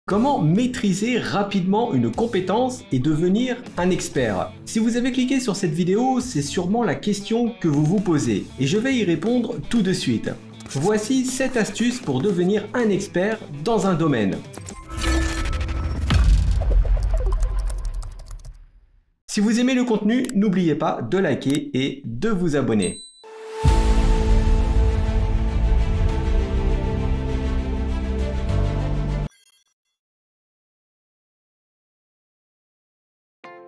Comment maîtriser rapidement une compétence et devenir un expert? Si vous avez cliqué sur cette vidéo, c'est sûrement la question que vous vous posez et je vais y répondre tout de suite. Voici 7 astuces pour devenir un expert dans un domaine. Si vous aimez le contenu, n'oubliez pas de liker et de vous abonner.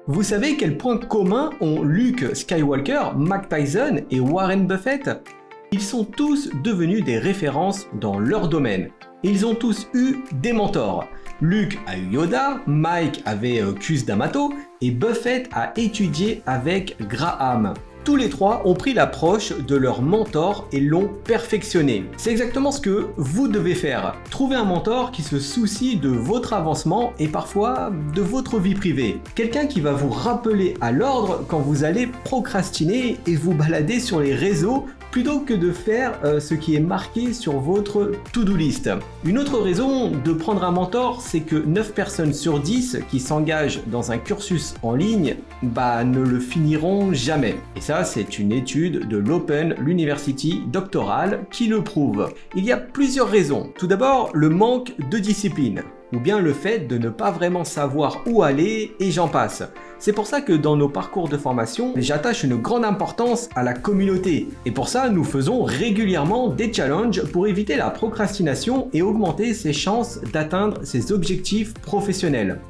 Vous savez quel point commun ont Luke Skywalker, Mike Tyson et Warren Buffett? Ils sont tous devenus des références dans leur domaine. Ils ont tous eu des mentors. Luke a eu Yoda, Mike avait Cus D'Amato et Buffett a étudié avec Graham. Tous les trois ont pris l'approche de leur mentor et l'ont perfectionné. C'est exactement ce que vous devez faire. Trouvez un mentor qui se soucie de votre avancement et parfois de votre vie privée. Quelqu'un qui va vous rappeler à l'ordre quand vous allez procrastiner et vous balader sur les réseaux plutôt que de faire ce qui est marqué sur votre to-do list. Une autre raison de prendre un mentor, c'est que 9 personnes sur 10 qui s'engagent dans un cursus en ligne ne le finiront jamais. Et ça, c'est une étude de l'Open University doctorale qui le prouve. Il y a plusieurs raisons. Tout d'abord, le manque de discipline, ou bien le fait de ne pas vraiment savoir où aller, et j'en passe. C'est pour ça que dans nos parcours de formation, j'attache une grande importance à la communauté. Et pour ça, nous faisons régulièrement des challenges pour éviter la procrastination et augmenter ses chances d'atteindre ses objectifs professionnels.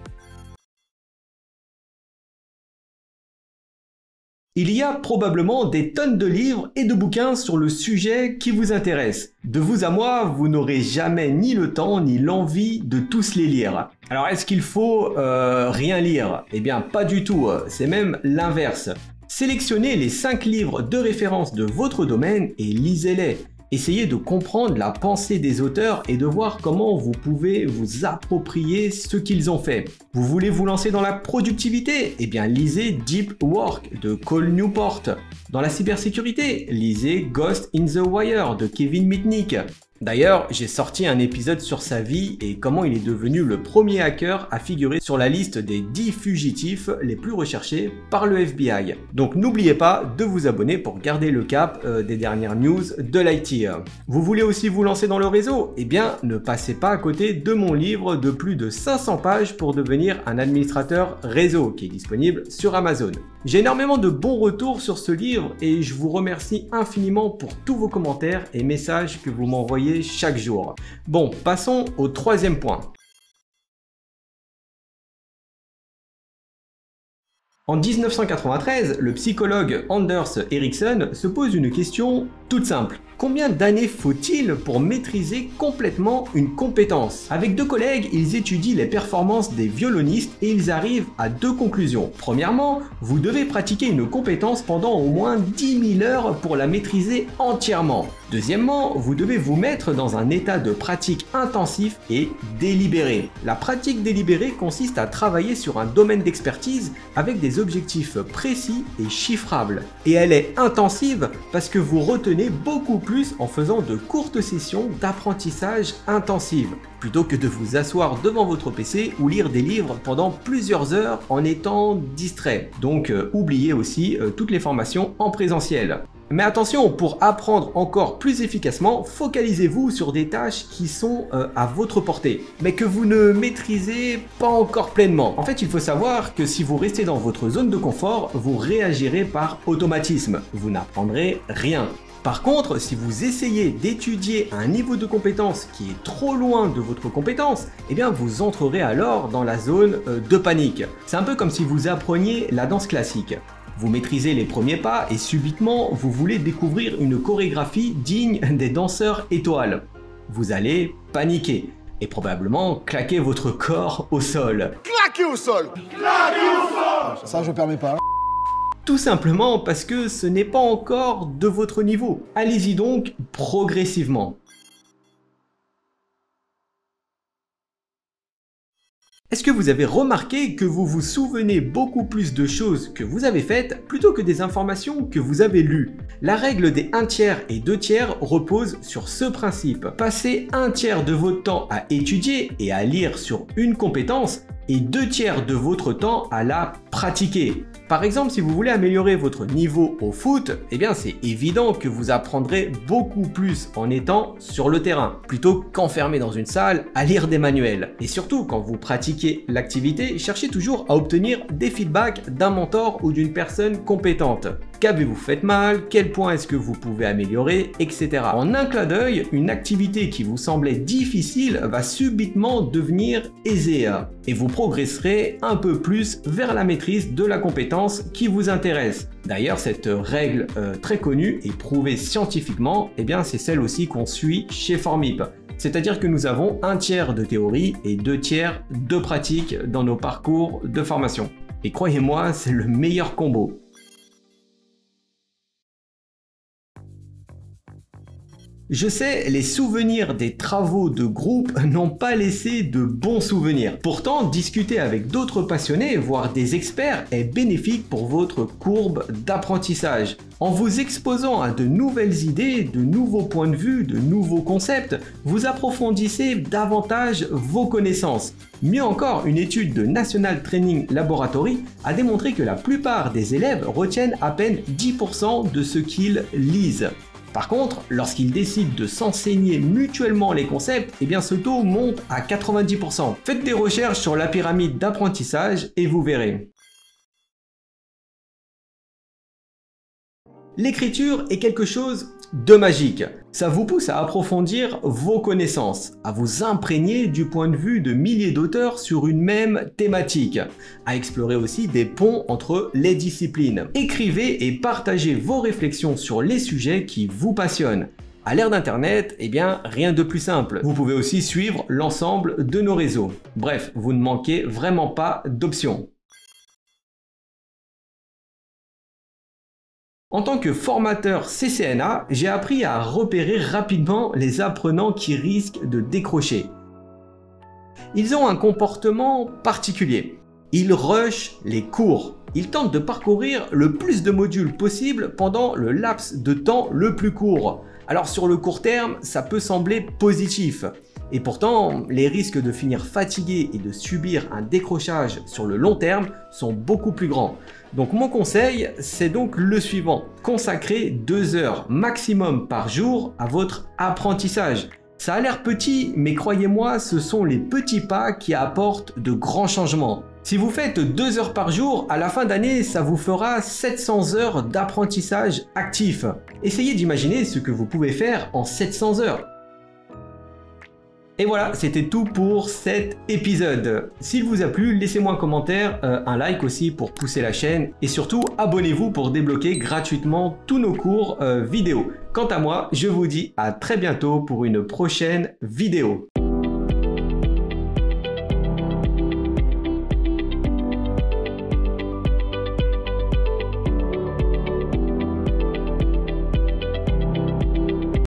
Il y a probablement des tonnes de livres et de bouquins sur le sujet qui vous intéresse. De vous à moi, vous n'aurez jamais ni le temps ni l'envie de tous les lire. Alors est-ce qu'il faut rien lire? Eh bien pas du tout, c'est même l'inverse. Sélectionnez les 5 livres de référence de votre domaine et lisez-les. Essayez de comprendre la pensée des auteurs et de voir comment vous pouvez vous approprier ce qu'ils ont fait. Vous voulez vous lancer dans la productivité? Eh bien lisez Deep Work de Cal Newport. Dans la cybersécurité, lisez Ghost in the Wire de Kevin Mitnick. D'ailleurs, j'ai sorti un épisode sur sa vie et comment il est devenu le premier hacker à figurer sur la liste des 10 fugitifs les plus recherchés par le FBI. Donc n'oubliez pas de vous abonner pour garder le cap des dernières news de l'IT. Vous voulez aussi vous lancer dans le réseau? Eh bien, ne passez pas à côté de mon livre de plus de 500 pages pour devenir un administrateur réseau qui est disponible sur Amazon. J'ai énormément de bons retours sur ce livre et je vous remercie infiniment pour tous vos commentaires et messages que vous m'envoyez chaque jour. Bon, passons au troisième point. En 1993, le psychologue Anders Ericsson se pose une question toute simple. Combien d'années faut-il pour maîtriser complètement une compétence? Avec 2 collègues, ils étudient les performances des violonistes et ils arrivent à 2 conclusions. Premièrement, vous devez pratiquer une compétence pendant au moins 10 000 heures pour la maîtriser entièrement. Deuxièmement, vous devez vous mettre dans un état de pratique intensif et délibéré. La pratique délibérée consiste à travailler sur un domaine d'expertise avec des objectifs précis et chiffrables. Et elle est intensive parce que vous retenez beaucoup plus en faisant de courtes sessions d'apprentissage intensive, plutôt que de vous asseoir devant votre PC ou lire des livres pendant plusieurs heures en étant distrait. Donc oubliez aussi toutes les formations en présentiel. Mais attention, pour apprendre encore plus efficacement, focalisez-vous sur des tâches qui sont à votre portée, mais que vous ne maîtrisez pas encore pleinement. En fait, il faut savoir que si vous restez dans votre zone de confort, vous réagirez par automatisme. Vous n'apprendrez rien. Par contre, si vous essayez d'étudier un niveau de compétence qui est trop loin de votre compétence, eh bien vous entrerez alors dans la zone de panique. C'est un peu comme si vous appreniez la danse classique. Vous maîtrisez les premiers pas et subitement vous voulez découvrir une chorégraphie digne des danseurs étoiles. Vous allez paniquer et probablement claquer votre corps au sol. Claquer au sol! Claquer au sol! Ça je permets pas. Tout simplement parce que ce n'est pas encore de votre niveau. Allez-y donc progressivement. Est-ce que vous avez remarqué que vous vous souvenez beaucoup plus de choses que vous avez faites plutôt que des informations que vous avez lues? La règle des 1/3 et 2/3 repose sur ce principe. Passez 1/3 de votre temps à étudier et à lire sur une compétence et 2/3 de votre temps à la pratiquer. Par exemple, si vous voulez améliorer votre niveau au foot, eh bien c'est évident que vous apprendrez beaucoup plus en étant sur le terrain, plutôt qu'enfermé dans une salle à lire des manuels. Et surtout, quand vous pratiquez l'activité, cherchez toujours à obtenir des feedbacks d'un mentor ou d'une personne compétente. Qu'avez-vous fait mal? Quel point est-ce que vous pouvez améliorer? Etc. En un clin d'œil, une activité qui vous semblait difficile va subitement devenir aisée et vous progresserez un peu plus vers la maîtrise de la compétence qui vous intéresse. D'ailleurs, cette règle très connue et prouvée scientifiquement, eh bien, c'est celle aussi qu'on suit chez Formip. C'est-à-dire que nous avons 1/3 de théorie et 2/3 de pratique dans nos parcours de formation. Et croyez-moi, c'est le meilleur combo. Je sais, les souvenirs des travaux de groupe n'ont pas laissé de bons souvenirs. Pourtant, discuter avec d'autres passionnés, voire des experts, est bénéfique pour votre courbe d'apprentissage. En vous exposant à de nouvelles idées, de nouveaux points de vue, de nouveaux concepts, vous approfondissez davantage vos connaissances. Mieux encore, une étude de National Training Laboratory a démontré que la plupart des élèves retiennent à peine 10% de ce qu'ils lisent. Par contre, lorsqu'ils décident de s'enseigner mutuellement les concepts, eh bien ce taux monte à 90%. Faites des recherches sur la pyramide d'apprentissage et vous verrez. L'écriture est quelque chose de magique. Ça vous pousse à approfondir vos connaissances, à vous imprégner du point de vue de milliers d'auteurs sur une même thématique, à explorer aussi des ponts entre les disciplines. Écrivez et partagez vos réflexions sur les sujets qui vous passionnent. À l'ère d'Internet, eh bien, rien de plus simple. Vous pouvez aussi suivre l'ensemble de nos réseaux. Bref, vous ne manquez vraiment pas d'options. En tant que formateur CCNA, j'ai appris à repérer rapidement les apprenants qui risquent de décrocher. Ils ont un comportement particulier. Ils rushent les cours. Ils tentent de parcourir le plus de modules possible pendant le laps de temps le plus court. Alors sur le court terme, ça peut sembler positif. Et pourtant, les risques de finir fatigué et de subir un décrochage sur le long terme sont beaucoup plus grands. Donc mon conseil, c'est donc le suivant. Consacrez 2 heures maximum par jour à votre apprentissage. Ça a l'air petit, mais croyez-moi, ce sont les petits pas qui apportent de grands changements. Si vous faites 2 heures par jour, à la fin d'année, ça vous fera 700 heures d'apprentissage actif. Essayez d'imaginer ce que vous pouvez faire en 700 heures. Et voilà, c'était tout pour cet épisode. S'il vous a plu, laissez-moi un commentaire, un like aussi pour pousser la chaîne et surtout abonnez-vous pour débloquer gratuitement tous nos cours vidéo. Quant à moi, je vous dis à très bientôt pour une prochaine vidéo.